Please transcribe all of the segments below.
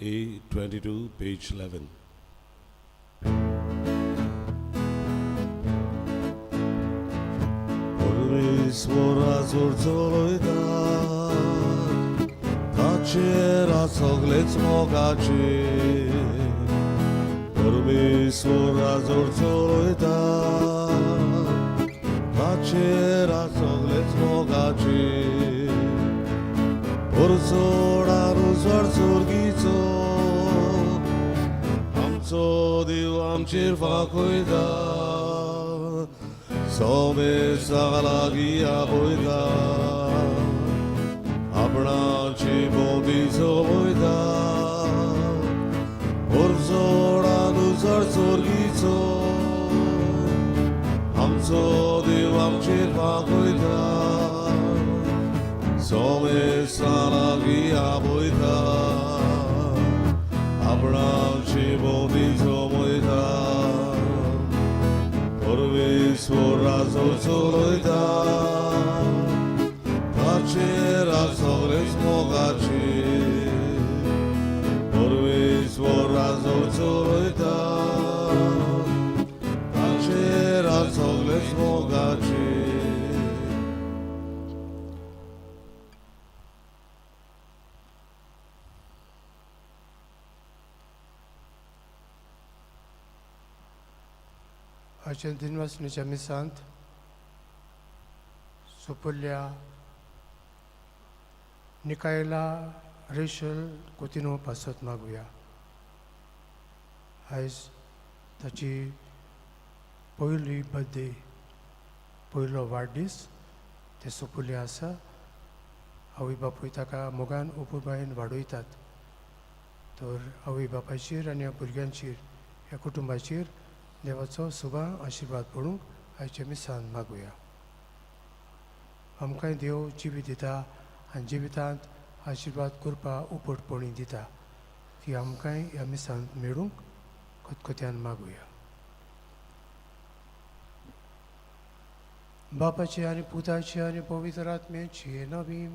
A22, page 11. परमेश्वरा जोडचोलोयता ताचेर सगळेच मोगाचे परमेश्वरा जोडचोलोयता ताचेर सगळेच मोगाचे परचोडारू चड चोरगीचो आमचो देव आमचेर फांकयता सोमेसाक लागीं आपयता आपणाची बोंबी चोवयता परचोडारू चड चोरगीचो आमचो देव आमचेर फांकयता सोमेसाक लागीं आपयता आपणाची बोंबी चोवयता परमेश्वरा जोडचोलोयता ताचेर सगळेच मोगाचे परमेश्वरा जोडचोलोयता ताचेर सगळेच मोगाचे आजच्या दिनवासनेच्या मिसांत सोपोल्या निकायला रेशल कोतिनो पासत मागुया. आयज ताची पयली बर्थडे पयलो वाडदीस ते सोपोले आसा. आवय बापूय ताका मोगान उपोबायन वाडयतात. तर आवय बापायचेर आनी ह्या भुरग्यांचेर ह्या कुटुंबाचेर देवाचो सुबा आशिर्वाद पडूंक आयच्या मिसान मागुया. आमकांय देव जिवीत दिता आनी जिवितांत आशिर्वाद करपा उपटपणी दिता ती आमकांय ह्या मिसांत मेळूंक खतखत्यान मागुया. बापाचे आनी पुताचे आनी पवित्र आत्म्याचे नवीन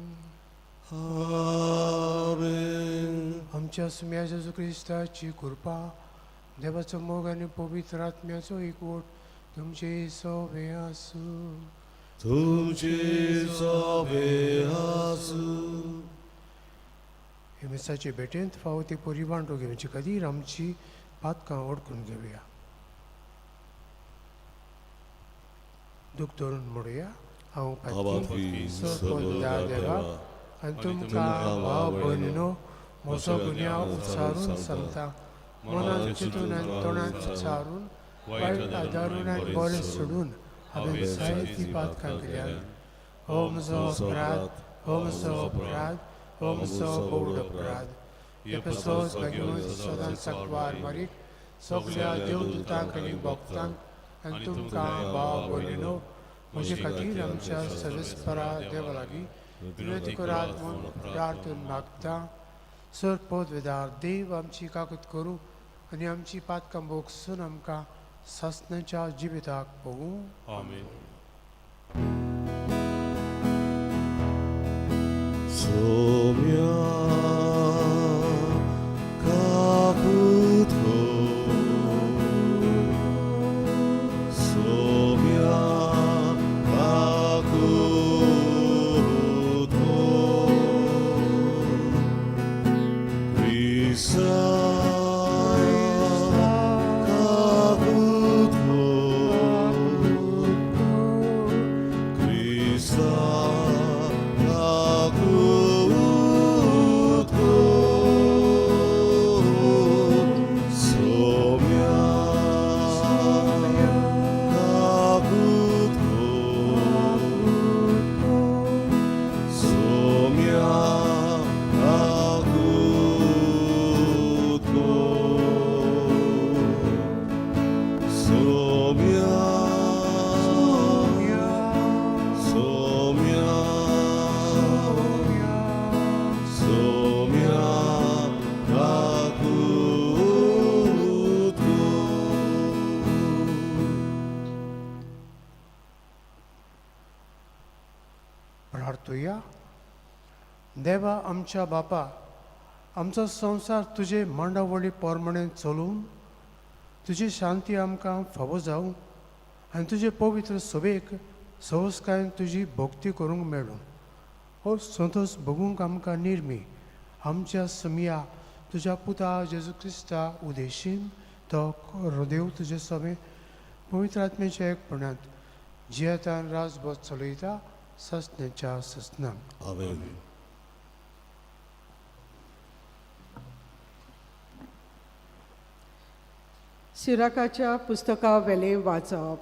आमच्या सुम्या जेजू क्रिस्ताची कृपा देवाचो मोग आनी पवित्र आत्म्याचो एकवट तुमचे सोबे आसूं. तुमचे सोबे आसूं. हे मिसाचे भेटेंत फावो ती पोरी वांटो घेवची खातीर आमची पातकां ओडकून घेवया. दूख धरून म्हणुया. हांव पातकी सोदल्या देवाक आनी तुमकां भाव भयणीनो म्हजो गुन्यांव उपसारून सांगता. मनांत चिंतून आनी तोंडांत चारून वायट आदारून आनी बरें सोडून हांवें जायतीं पातकां केल्यात. हो म्हजो अपराध, हो म्हजो अपराध, हो म्हजो बोड अपराध. हे पसोस भाग्यवंत सदांच साकवार मारीक सगळ्या देवदूतांक आनी भक्तांक आनी तुमकां भाव भयणीनो म्हजे खातीर आमच्या सर्वेस्परा देवा लागीं विनंती करात म्हूण प्रार्थना मागता. सर पदवेदार देव आमची काकूत करूं आनी आमची पातकां भोगसून आमकां सासणाच्या जिविताक पळोवूं. आमेन. सोम्या काकूत सोम्या काकूत क्रिस्ता प्रार्थुया. देवा आमच्या बापा, आमचो संवसार तुजे मंडावळी पोरमणे चलून तुजी शांती आमकां फावो जावं आनी तुजे पवित्र सभेक संस्कारान तुजी भक्ती करूंक मेळूं. हो संतोश बगूंक आमकां निर्मी आमच्या समिया तुज्या पुता जेजू क्रिस्ता उदेशीन तो हृदय तुजे सभे पवित्र आत्म्याच्या एकपणांत जियेतान राजभर चलयता ससण्याच्या ससनान. आमेन. सिराकाच्या पुस्तका वेले वाचप.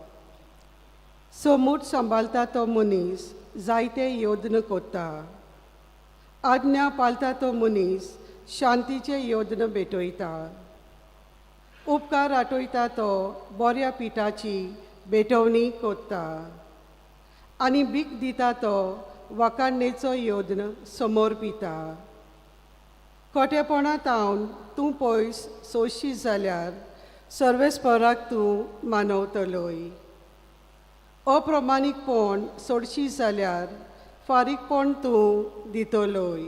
समूट सांबाळता तो मनीस जायते योद्न कोत्ता. आज्ञा पाळता तो मनीस शांतीचे योद्न भेटयता. उपकार आटयता तो बऱ्या पिठाची भेटवणी कोत्ता. आनी भीक दिता तो वाकाणणेचो योद्न समोर पिता. खोटेपणांत हांव तूं पयस सोंशी जाल्यार सर्वेस्पराक तूं मानवतलोय. अप्रमाणीकपण सोडशी जाल्यार फारीकपण तूं दितलोय.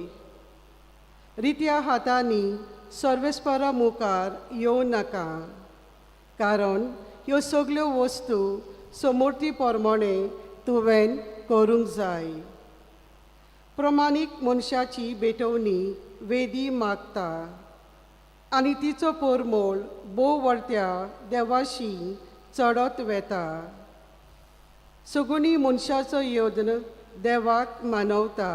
रित्या हातांनी सर्वेस्परा मुखार येवं नाका, कारण ह्यो सगल्यो वस्तू समोर्ती पोरमणे तुवें करूंक जाय. प्रमाणीक मनशाची भेटवणी वेदी मागता आनी तिचो परमोळ बोव वर्त्या देवाशी चडत वेता. सगुणी मनशाचो योद्न देवाक मानवता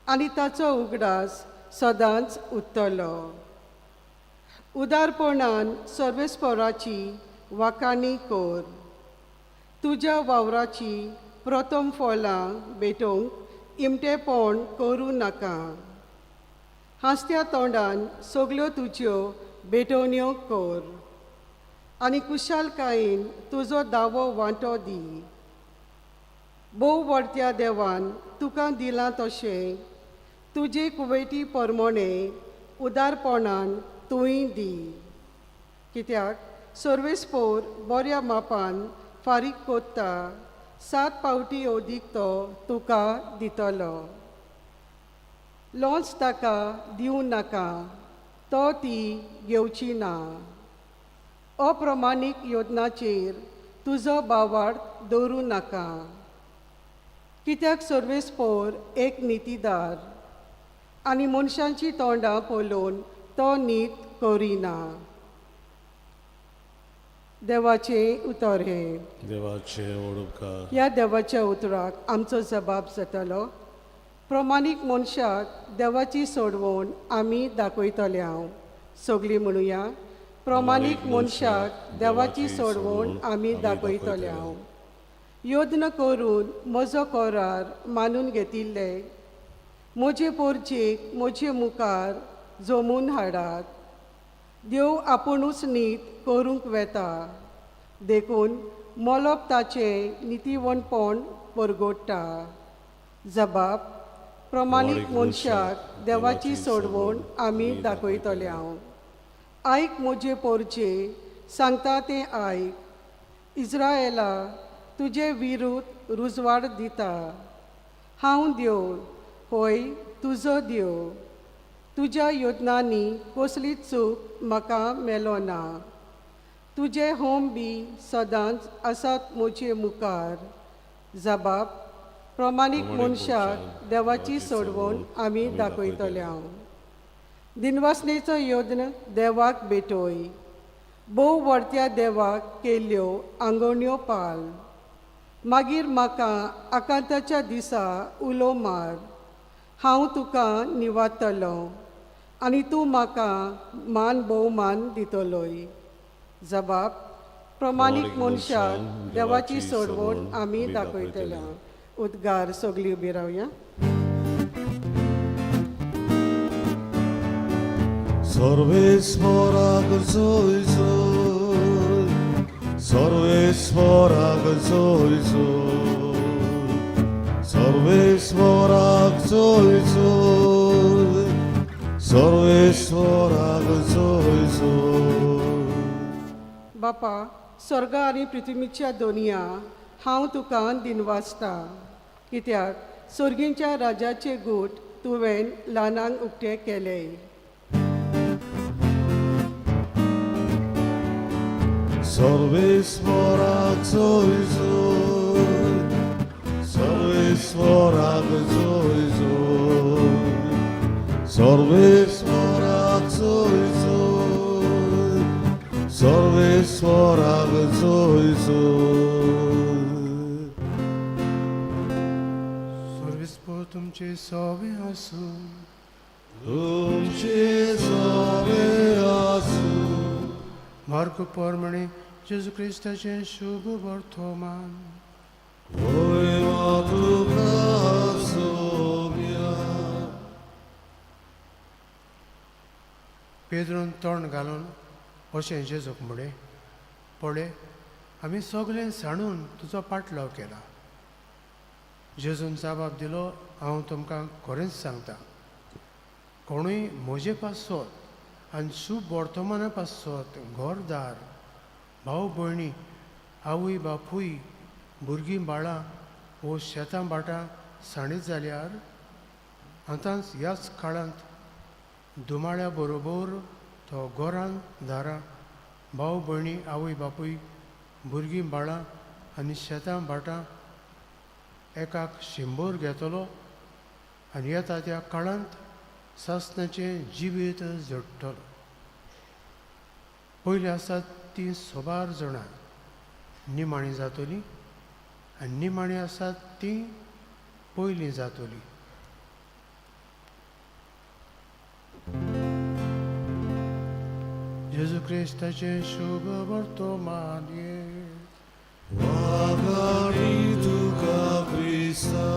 आनी ताचो उगडास सदांच उत्तलो. उदारपणान सर्वेस्पराची वाखाणी कर. तुज्या वावराची प्रथम फळां भेटोवंक इमटेपण करूं नाका. हांसत्या तोंडान सगल्यो तुज्यो भेटवण्यो कर आनी कुशालकायेन तुजो दावो वांटो दी. बोव वर्त्या देवान तुका दिलां तशें तुजे कुवेटी पोरमणे उदारपणान तुंय दी. कित्याक सर्वेस्पोर बऱ्या मापान फारीक कोत्ता 7 पावटी ओदीक तो तुका दितलो. लॉन्स ताका दिवं नाका, तो ती घेवची ना. अप्रमाणीक योजनाचेर तुजो बावाड दवरूं नाका. कित्याक सर्वेस्पोर एक नितीदार आनी मनशांची तोंडां पळोवन तो नीत करिना. देवाचें उतर हे. देवाचे ओडुपकार. ह्या देवाच्या उतराक आमचो जबाब जातलो. प्रमाणीक मनशाक देवाची सोडवण आमी दाखयतले. हांव सगळीं म्हणुया. प्रमाणीक मनशाक देवाची सोडवण आमी दाखयतले. हांव योद्न करून म्हजो करार मानून घेतिल्ले म्हजे पोरचेक म्हजे मुखार जमून हाडात. देव आपुणूच नीत करूंक वेता देखून मोलोप ताचें नितीवणपण परगोडटा. जबाब. प्रमाणीक मनशाक देवाची सोडवण आमी दाखयतले. हांव आयक म्हजे पोरचे सांगता तें आयक. इस्रायेला तुजे विरुद्ध रुजवाड दिता. हांव देव, होय तुजो देव. तुज्या योजनांनी कसलीच चूक म्हाका मेलो ना. तुजे होम बी सदांच आसात म्हजे मुखार. जबाब. प्रमाणीक मनशाक देवाची सोडवण आमी दाखयतले. हांव दिनवासनेचो योद्न देवाक भेटोय. बोव वर्त्या देवाक केल्ल्यो आंगवण्यो पाल. मागीर म्हाका आकांताच्या दिसा उलो मार. हांव तुका निवाडटलो आनी तूं म्हाका मान भोवमान दितलोय. जबाब. प्रमाणीक मनशाक देवाची सोडवण आमी दाखयतले. उद्गार. सगळीं उबी रावया. सर्वेस्पराक जोय जोय, सर्वेस्पराक जोय जोय, सर्वेस्पराक जोय जोय, सर्वेस्पराक जोय जोय. बापा, स्वर्ग आनी पृथ्वीच्या दोनया हांव तुका दिनवासता. कित्याक सर्गींच्या राजाचे गूट तुवें ल्हानांक उक्ते केले. Sorvisvorak soizun, sorvisvorak soizun, sorvisvorak soizun, sorvisvorak soizun. सर्विस्पो तुमचे सवे आसूं तुमचे सवे आसूं. मार्क प्रमाणे जेजू क्रिस्ताचे शुभ वर्तमान Wojma tuka soumia. पेद्रोन तोंड घालून अशें जेजूक म्हणे पळय आमी सगळें जाणून तुजो पाटलाव केला. जेजून जबाब दिलो हांव तुमकां खरेंच सांगता कोणूय म्हजे पासत आनी शुभ वर्तमाना पासत घरदार भाव भयणी आवय बापूय भुरगीं बाळां वो शेतां भाटां साणीत जाल्यार आतांच ह्याच काळांत दुमाळ्या बरोबर तो घरान दारां भाव भयणी आवय बापूय भुरगीं बाळां आनी शेतां भाटां एकाक 100 घेतलो आनी येता त्या काळांत सासणाचें जिवीत जडटलो. पयलीं आसात तीं 100 जाणां निमाणीं जातलीं आनी निमाणीं आसात तीं पयलीं जातलीं. जेजू क्रिस्ताचें शुभ वर्तमान Wagari tuka Krista.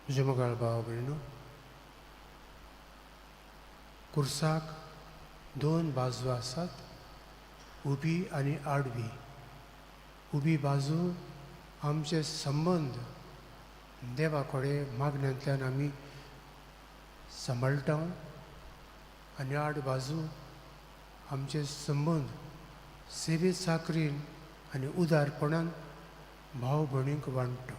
म्हजे मोगाळ भाव भयणो कुर्साक 2 बाजू आसात उबी आनी आडवी. उबी बाजू आमचे संबंद देवा कडेन मागण्यांतल्यान आमी सांबाळटा आनी आड बाजू आमचे संबंद सेवे साकरीन आनी उदारपणान भाव भयणींक वांटटा.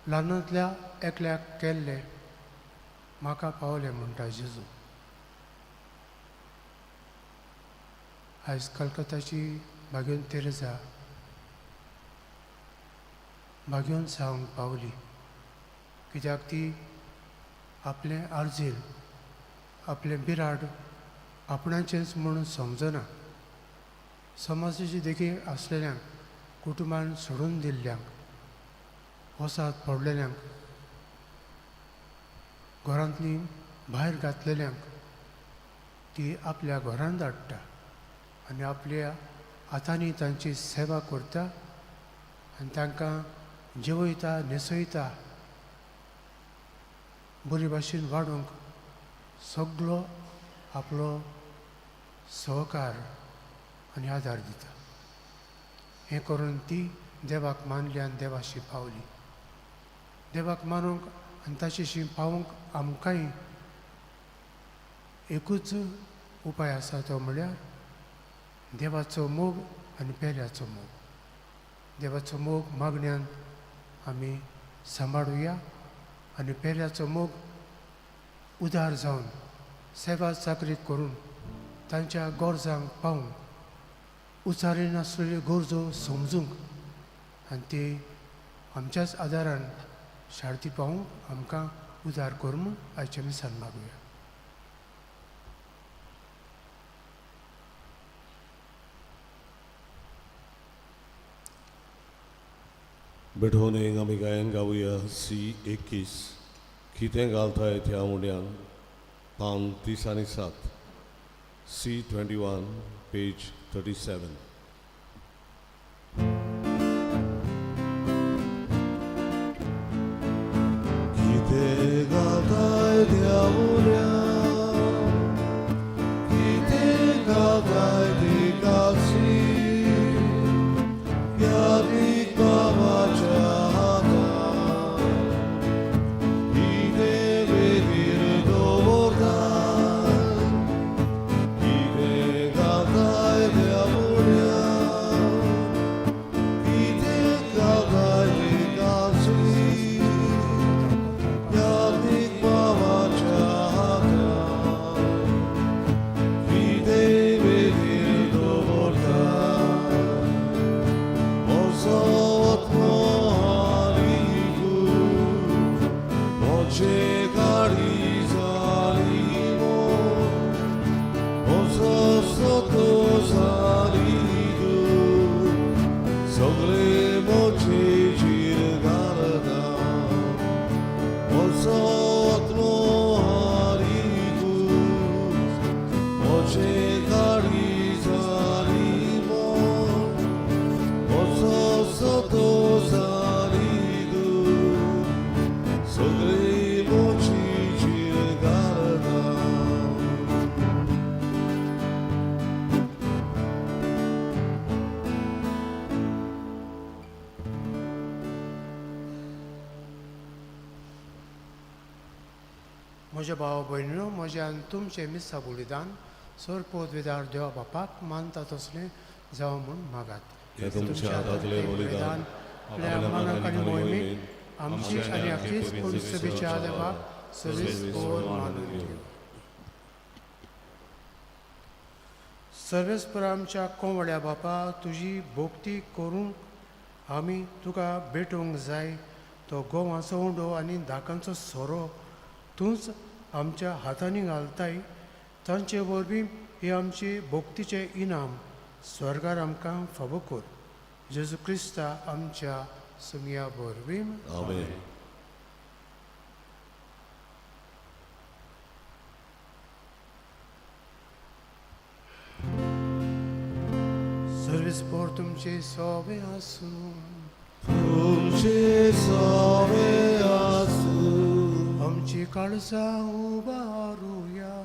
ल्हानांतल्या एकल्याक केल्ले म्हाका पावले म्हणटा जेजू. आयज कलकत्ताची भाग्योन तेरेजा भाग्योन सांगूंक पावली कित्याक ती आपलें आर्जील आपलें बिराड आपणाचेंच म्हणून समजना. समाजाची देखीक आसलेल्यांक कुटुंबान सोडून दिल्ल्यांक वसात पडलेल्यांक घरांतलीं भायर घातलेल्यांक ती आपल्या घरांत धाडटा आनी आपल्या हातांनी तांची सेवा करता आनी तांकां जेवयता न्हेसयता बरे भाशेन वाडोवंक सगळो आपलो सहकार आनी आदार दिता. हें करून ती देवाक मानली आनी देवाशी पावली. देवाक मानूंक आनी ताचेशी पावूंक आमकांय एकूच उपाय आसा तो म्हळ्यार देवाचो मोग आनी पेऱ्याचो मोग. देवाचो मोग मागण्यांत आमी सांबाळुया आनी पेऱ्याचो मोग उदार जावन सेवा चाकरी करून तांच्या गरजांक पावूंक उचारी नासलेल्यो गरजो समजूंक आनी ती आमच्याच आदारान शार्ती पावूंक आमकां उदार करून आयच्या मिसान मागुया. बेठोनेक आमी गायन गावुया C21 कितें घालताय त्या मुड्यान पान 37 C21 पेज 37. कितें घालताय त्या मुड्यान कितें घालताय ती काशी यादीक बाबाच्या हातान कितें बेगीर दवरताय 모체가리 살리고 오소서도 살리고 서글에 모체지를 가르다 오소트로 하리고 모체가리 살리고 오소서도 살리고 서글에 모체지를 가르다 Moja भाव बहिणीनो म्हज्यान तुमचे मिसा बोलिदान सर पोदविदार देवा बापाक मानता तसलें जावं म्हूण मागात हे तुमच्या हातातले बलिदान आपल्या मनाक आनी मोहिमेक आमची आनी आखीच पूर्ण सभेच्या देवाक सविस्तर मानून दिवं. सर्वेस्पर आमच्या कोंवड्या बापा तुजी भोक्ती करूंक आमी तुका भेटूंक जाय. तो गोवाचो उंडो आनी धाकांचो सोरो तूंच आमच्या हातांनी घालताय. तांचे वरवीं हे आमचे भोक्तीचे इनाम स्वर्गार आमकां फावो कर. जेजू क्रिस्ता आमच्या सुमया वरवीं आमेन. सर्वेस्पर तुमचे सोबे आसूं तुमचे सवे आसूं आमची काळजां उबारुया.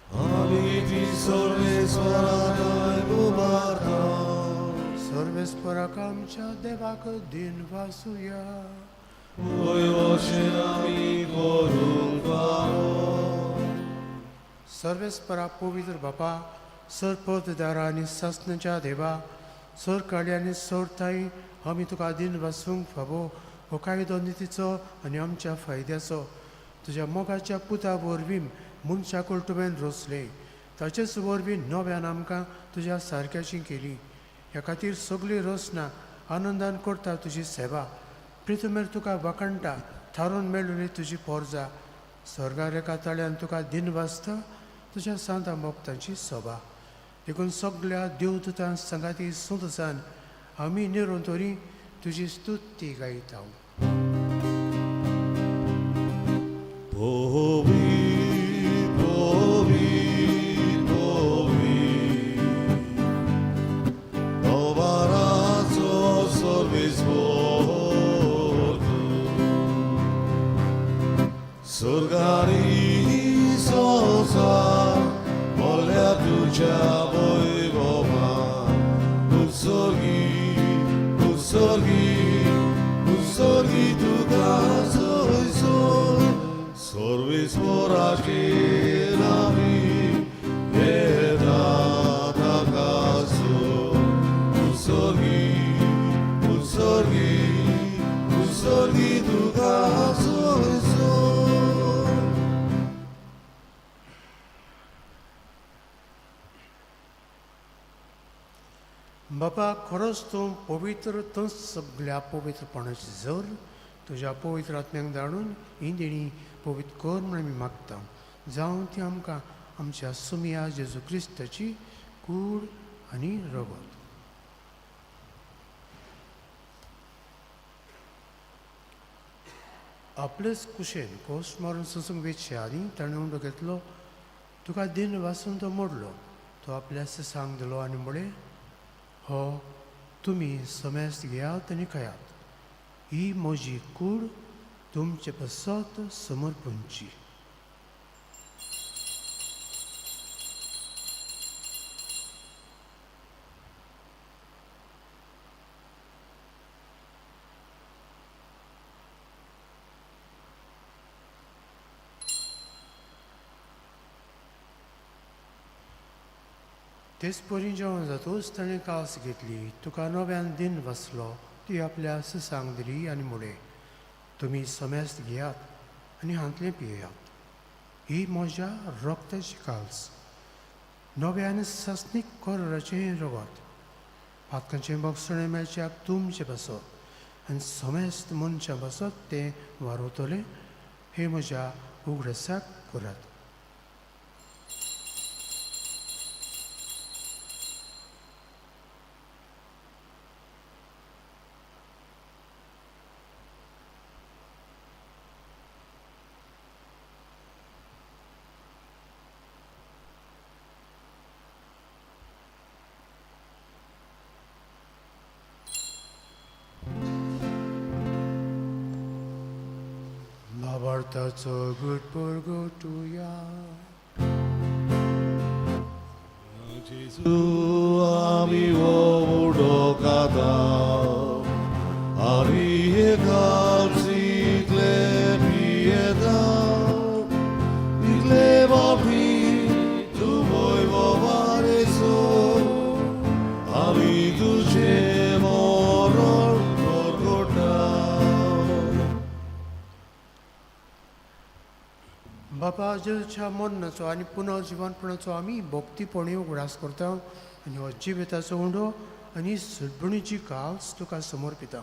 आमी ती सर्वेस्वराय उबारता सर्वेस्पराक आमच्या देवाक दिन वासुया. वयवशेन आमी करूंक फावो सर्वेस्परा पवित्र बापा सर पोतदारा आनी सासणाच्या देवा सर काळी आनी सोरताय आमी तुका दिन वासूंक फावो हो कायदो नितीचो आनी आमच्या फायद्याचो तुज्या मोगाच्या पुता वरवीं मनशाकूळ तुवें रोसले. ताचेच वरवीं नव्यान आमकां तुज्या सारक्याची केली. ह्या खातीर सगळीं रोसना आनंदान करता तुजी सेवा. प्रितमेर तुका वाकणटा थारून मेळिल्ली तुजी पोरजा. स्वर्गार एका तळ्यान तुका दिन वाजता तुज्या सांता मोगतांची सभा. देखून सगळ्या देवदूतां संगाती सुतसान आमी निरंतरी तुजी स्तुती गायता. Povit, povit, povit, Novarazo sorbis votu, Surgari sosa, Olea tucea voivova, Usorgi, usorgi, usorgi tu caso sol, Sorbis voraginavi, vedata caso, usorgi, usorgi, usorgi tu caso sol. बापा खरोच तूं पवित्र तूं सगळ्या पवित्रपणाची जर तुज्या पवित्र आत्म्याक धाडून ही देणी पवित्र कर म्हूण आमी मागता. जावं ती आमकां आमच्या सुमया जेजू क्रिस्ताची कूड आनी रगत. आपलेच कुशेन कोस मारून सुसूंक वेचचे आनी ताणें उंडो घेतलो. तुका दिन वासून तो मोडलो. तो आपल्या सिसांक दिलो आनी म्हळें, हो तुमी समेस्त घेयात आनी खायात. ही म्हजी कूड तुमचे पसत समर्पणची. तेच परी जेवण जातूच ताणें कास घेतली. तुका नव्यान दिन वसलो. ती आपल्या सिसांक दिली आनी म्हळें, तुमी समेस्त घेयात आनी हांतलें पियेयात. ही म्हज्या रगताची काल्स. नव्या आनी सस्नीक कोराचें रगत. पातकांचें बगसणें मेळच्याक तुमचें बसत आनी समेस्त मनशां बसत तें वारोतलें. हे म्हज्या उगडसाक करात. लाभार्थाचो गुटपुरगो तुया Jesu amigo urokada Arie kapsikle pieda Igleva pi tu voi vovareso Ami tu che moror gorgota बापा जेच्या मरणाचो आनी पुनर्जीवनपणाचो आमी भक्तीपणी उगडास करता आनी हो जिविताचो उंडो आनी सडबणीची काल्स तुका समर्पिता.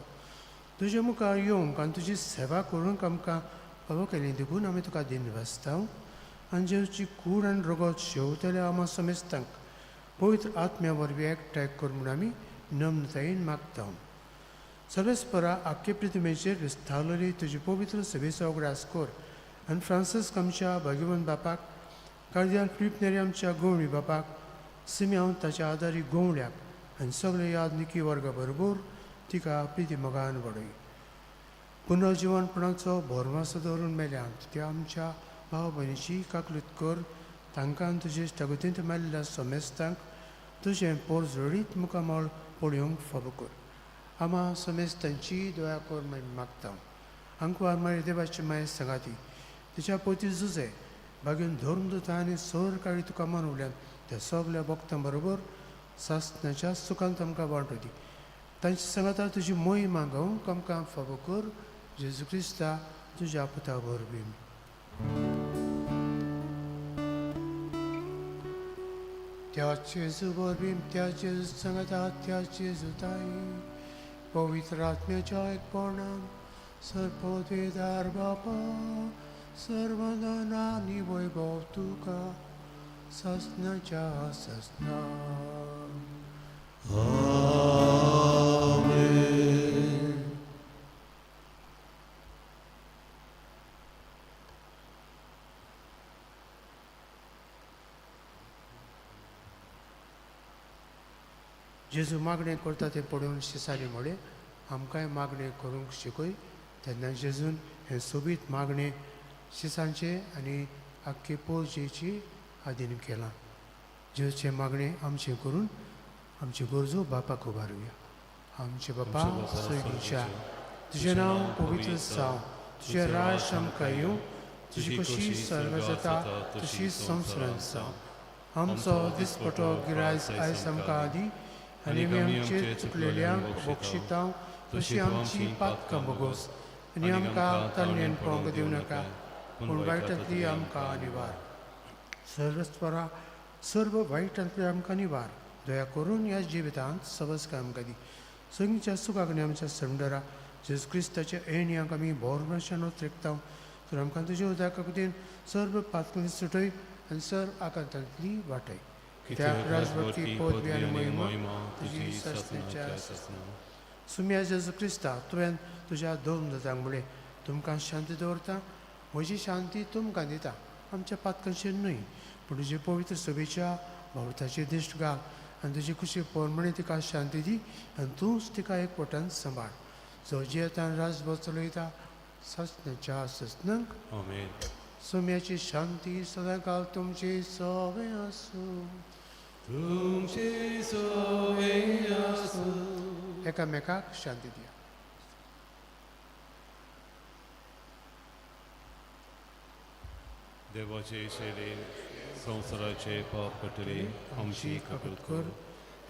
तुजे मुखार येवंक आनी तुजी सेवा करूंक आमकां फावो केलें देखून आमी तुका दिनवासता आनी जेवची कूड आनी रगत शेवतल्या आमा समेस्तांक पवित्र आत्म्या वरवीं एकठांय कर म्हूण आमी नम्रतायेन मागता. सर्वेस्परा आख्खे पृथ्वीचेर विस्तारलेली तुजी पवित्र सभेचो उगडास कर आनी फ्रांसीस आमच्या भाग्यवान बापाक कार्दिनाल फिलीप नेरी आमच्या गवळी बापाक सिम्याव ताच्या आदारी गवळ्याक आनी सगळे यादनिकी वर्गा बरोबर तिका प्रिती मोगान वडय. पुनर्जीवनपणाचो भरवंसो दवरून मेल्यांत त्या आमच्या भाव भयणीची काकलूत कर. तांकां तुजे इश्टागतींत मेल्ल्या समेस्तांक तुजें पोर जडीत मुखामळ पळोवंक फावो कर. आमा समेस्तांची दया कर म्हूण मागता. आंकवार मारी देवाची माय सांगाती तिच्या पोती झुजे बागेन धरून दोता आनी सर काळी तुका मानवल्यान त्या सगल्या भक्तां बरोबर सासणाच्या सुखांत आमकां वांटो दी. तांची सांगाता तुजी मोही मागोवंक आमकां फावो कर. जेजू क्रिस्ता तुज्या पुता वरवीं. त्या जेजू वरवीं त्या जेजू सांगाता त्या जेजू ताई पवित्र आत्म्याच्या एकपणान सर्पोदेदार बापा सर्वदानानी वैभव तुका ससनाच्या ससना. Amen. जेजू मागणें करता तें पळोवन शिसारी म्हळे आमकांय मागणें करूंक शिकय. तेन्ना जेजून हें सोबीत मागणें शिसांचे आनी आख्खे पोरचेची आदीन केलां. जेजूचे मागणें आमचें करून आमच्यो गरजो बापाक उबारुया. आमचे बापा सैरीच्या तुजें नांव पवित्र जावं. तुजें राज आमकां येवं. तुजी कशी सर्व जाता तशी संवसारांत जावं. आमचो दिसपटो गिरायज आयज आमकां दी आनी आमी आमचेर चुकलेल्यांक बक्षिता तशी आमची पातकां भोगोस आनी आमकां ताल्लेन पळोवंक दिवं नाका पूण वायटांतली आमकां निवार. सर्वस्वरा सर्व वायटांतली आमकां निवार. दया करून ह्या जिवितांत सबस्काय आमकां दी. सगळींच्या सुखाक आनी आमच्या संडरा जेजू क्रिस्ताच्या येणयाक आमी भोरभरशान उतरेकता. तर आमकां तुज्या उदका खातीर सर्व पातकांतली सुटय आनी सर्व आकांतांतली वाटय. कित्याक राजवटी पदवी आनी महिमा तुजी ससनाच्या ससना. सुम्या जेजू क्रिस्ता तुवें तुज्या दोन दुतांक म्हळें तुमकां शांती दवरता. म्हजी शांती तुमकां दिता. आमच्या पातकांचेर न्हय पूण तुजे पवित्र सभेच्या भोवताचेर दिश्ट घाल आनी तुजी खुशी पोरमणी तिका शांती दी आनी तूंच तिका एकवटान सांबाळ. जो जियेतान राजभर चलयता ससनाच्या ससनांक. Amen. सुम्याची शांती सदांकाल तुमची सवे आसूं. तुमची सोय आसूं. एकामेकाक शांती दिया. देवाचे शेरे संवसाराचे पाप कटले आमची कबूल कर.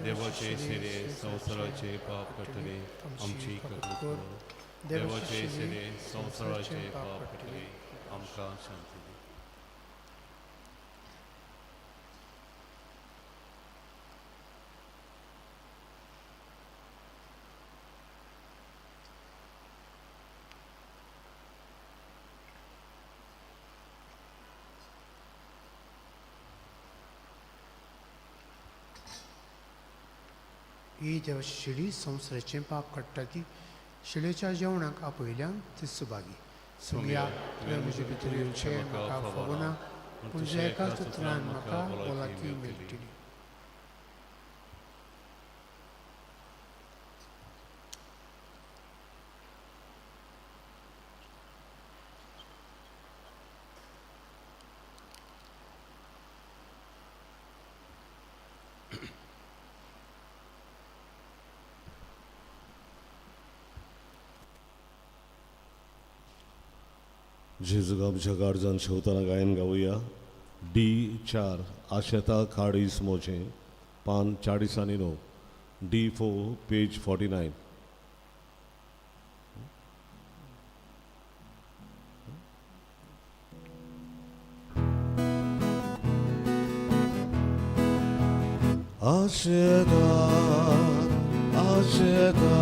देवाचे शेरे संवसाराचे पाप कटले आमची कबूल कर. देवाचे शेरे संवसाराचे पाप कटले आमकां शांती दी. ही देवाची शिडी संवसाराचें पाप काडटा ती शिडेच्या जेवणाक आपयल्यान ती सुभागी. सुमया तुवें म्हजे भितर येवचें म्हाका फवना, पूण तुज्या एकाच उतरान म्हाका भलायकी मेळटली. जेजूक आमच्या काळजान शेवताना गायन गावया. D4 आशेता खाडीस मोचें पान 40 आनी 9. D4 page 49. आशेता आशेता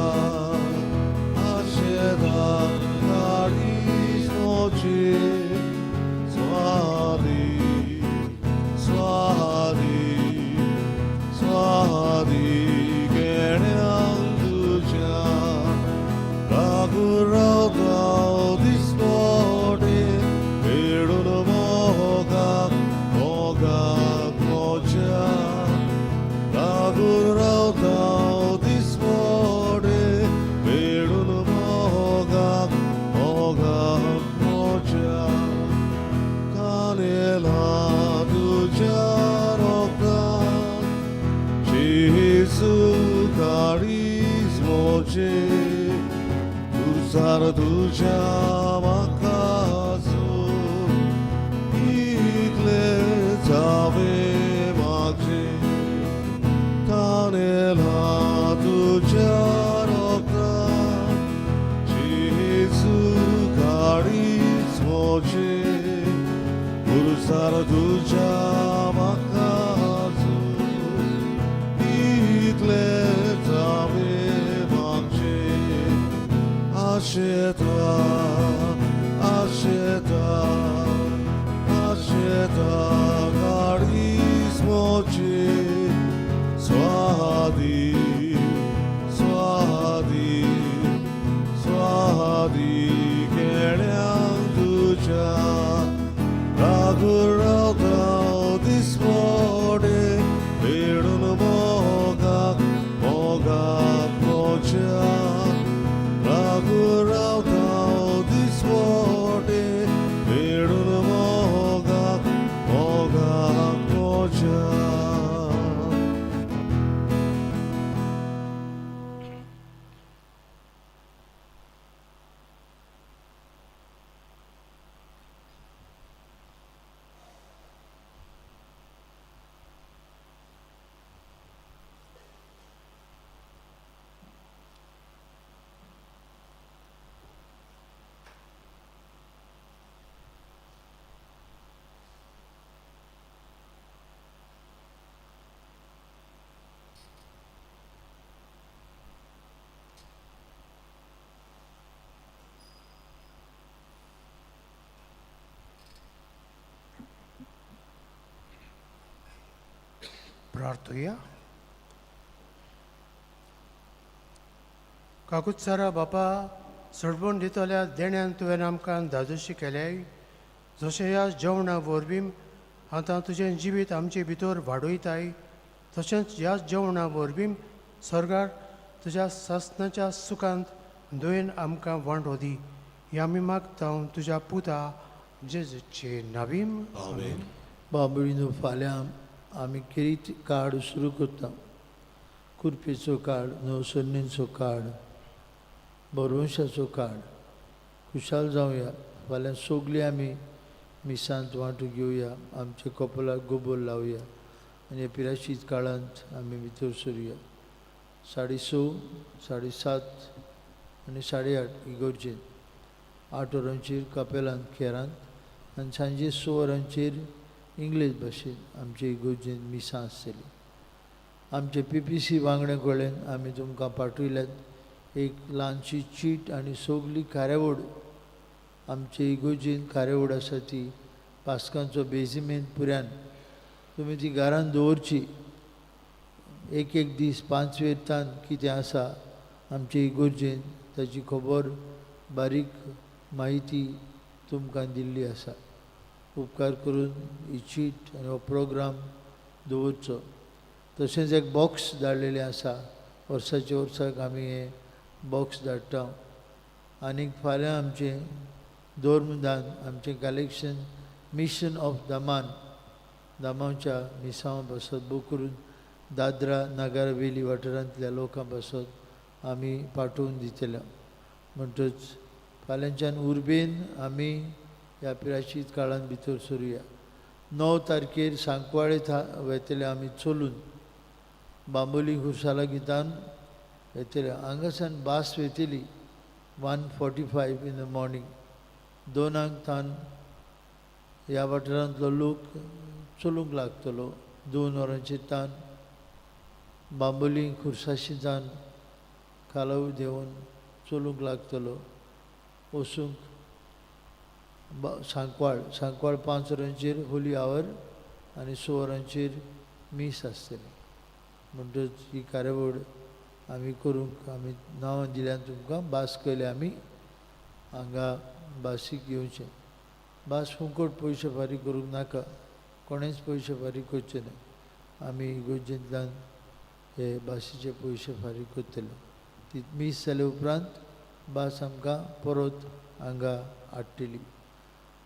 आशेता खाडीस मोचें स्वादी स्वादी स्वादी गेण्यां तुज्या रागुराव दिसपटे वेडून मोगाक मोगाक मोच्या रागुराव दिसपटे वेडून मोगाक मोगाक मोच्या कानेला तुज्या रोगान जेजू काळीज मोचें तुजार तुज्या म्हाकाचो इतले जावे मागचें कानेला तुज्या रोगान जेजू काळीज मोचें तुजार तुज्या म्हाकाचो इतले जावे मागचें आशेता आशेता आशेता काळीज मोचें स्वादी स्वादी स्वादी गेण्यां तुज्या रागुराव दिसपटे वेडून मोगाक मोगाक मोच्या रागुराव दिसपटे वेडून मोगाक मोगाक मोच्या प्रार्थुया. काकुत्सारा बापा, सडबून दितल्या देण्यान तुवें आमकां धादोशी केल्याय, जशें ह्या जेवणा वरवीं आतां तुजें जिवीत आमचे भितर वाडयताय, तशेंच ह्या जेवणा वरवीं स्वर्गार तुज्या सासणाच्या सुखांत दुयेन आमकां वांटो दी. हें आमी मागता तुज्या पुता जेजूचे नांवीन. आमेन. बाबळीनो फाल्यां आमी किरीत काळ सुरू करता. कुरपेचो काळ, नवसन्नीचो काळ, बरवंशाचो काळ. खुशाल जावया. फाल्यां सोगलीं आमी मिसांत वांटो घेवया, आमचे कपलाक गोबोर लावया आनी पिराशीत काळांत आमी भितर सरुया. 6:30, 7:30 आनी 8:30 इगोर्जेन, 8 वरांचेर कपेलांत खेरांत आनी सांजे 6 वरांचेर इंग्लीश भाशेन आमचे इगोर्जेन मिसां आसतली. आमचे PPC वांगड्या कडेन आमी तुमकां पाठयल्यात एक ल्हानशी चीट आनी सोगली कार्यावळ. आमचे इगोर्जेन कार्यावळ आसा ती पास्कांचो बेजिमेंत पुऱ्यान तुमी ती घरान दवरची. एक एक दीस 5 वेतान कितें आसा आमचे इगोर्जेन ताची खबर बारीक माहिती तुमकां दिल्ली आसा. उपकार करून ही चीट आनी हो प्रोग्राम दवरचो. तशेंच एक बॉक्स धाडलेलें आसा. वर्साच्या वर्साक आमी हे बॉक्स धाडटा. आनीक फाल्यां आमचें दोर्मदान आमचें कलेक्शन मिशन ऑफ दामांच्या मिसांव बसत बो करून दादरा नागारवेली वाठारांतल्या लोकां बसत आमी पाठोवन दितल्या. म्हणटच फाल्यांच्यान उर्बेन आमी ह्या पिराशीत काळान भितर सरुया. 9 तारखेर सांकवाळे वेतले आमी चलून बांबोली खुर्साला गितान वेतले. हांगासान बास वेतली 1:45 इन द मॉर्निंग. 2 तान ह्या वाठारांतलो लोक चलूंक लागतलो. 2 वरांचेर तान बांबोली खुर्साशीतान कालाव देंवन चलूंक लागतलो. वचूंक सांकवाळ 5 वरांचेर होली आवर आनी 6 वरांचेर मीस आसतली. म्हणटच ही कार्यावळ आमी करूंक आमी नांवां दिल्यान तुमकां. बास केले आमी हांगा बासीक येवचें. बास फुकट पयशे फारीक करूंक नाका. कोणेच पयशे फारीक करचे ना. आमी इगोर्जेंतल्यान हे बासीचे पयशे फारीक करतले. ती मीस जाले उपरांत बास आमकां परत हांगा हाडटली.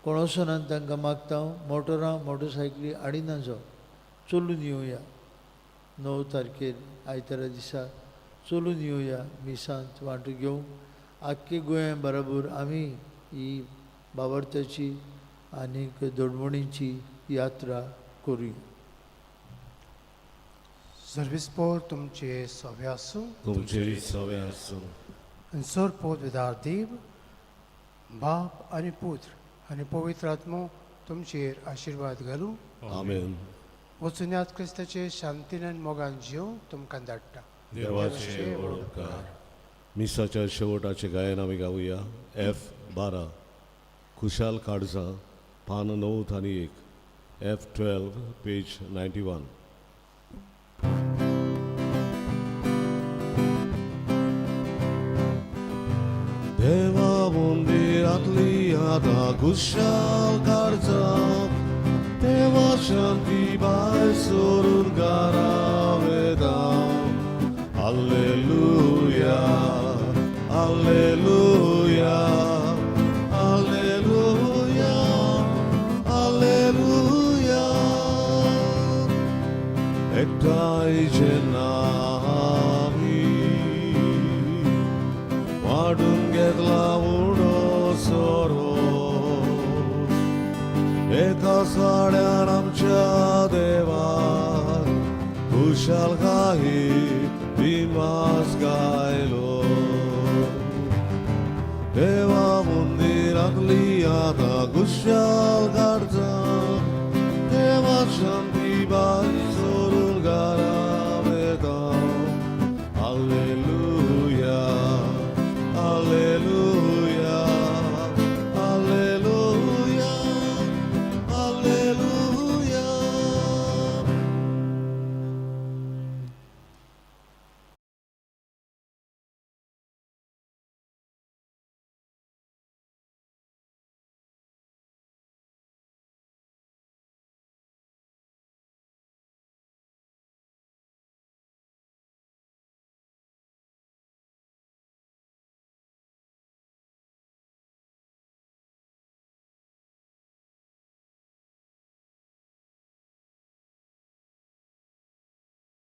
कोण वचोनान तांकां मागता मोटरां मोटरसायकली हाडिना जावं चलून येवया. 9 तारखेर आयतारा दिसा चलून येवया मिसांत वांटो घेवंक. आख्खे गोंया बरोबर आमी ही बाबर्ताची आनीक दोडमणीची यात्रा करूया. Servispor तुमचे सवे आसूं. तुमचे सवे आसूं. आनी सर पोत विदार देव बाप आनी पुत्र आनी पवित्र आत्मो तुमचेर आशिर्वाद घालूं. आमेन. वचून याद क्रिस्ताचे शांतीन आनी मोगान जियो तुमकां धाडटा. देवाचे उपकार. मिसाच्या शेवटाचे गायन आमी गावया. F12 खुशाल काळजां पान 9 आनी 1. F12 page 91. देवा मंदिरांतली आतां खुशाल काळजां देवा शांती भायर सोडून घरा Alleluia, Alleluia, Alleluia, Alleluia. एकटाई जेन्नामी वाडून घेतला उडो सोरो एका साड्यान आमच्या देवाक खुशालकायी Dimas gailo Deva mundiratli ada gushal